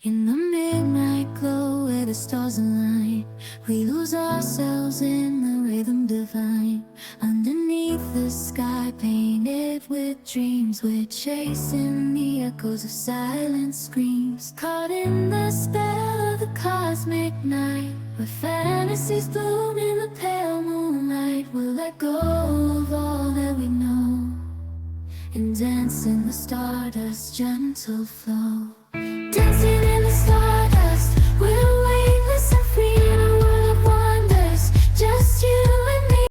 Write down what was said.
In the midnight glow where the stars align, we lose ourselves in the rhythm divine. Underneath the sky painted with dreams, we're chasing the echoes of silent screams. Caught in the spell of the cosmic night, where fantasies bloom in the pale moonlight. We'll let go of all that we know and dance in the stardust's gentle flow.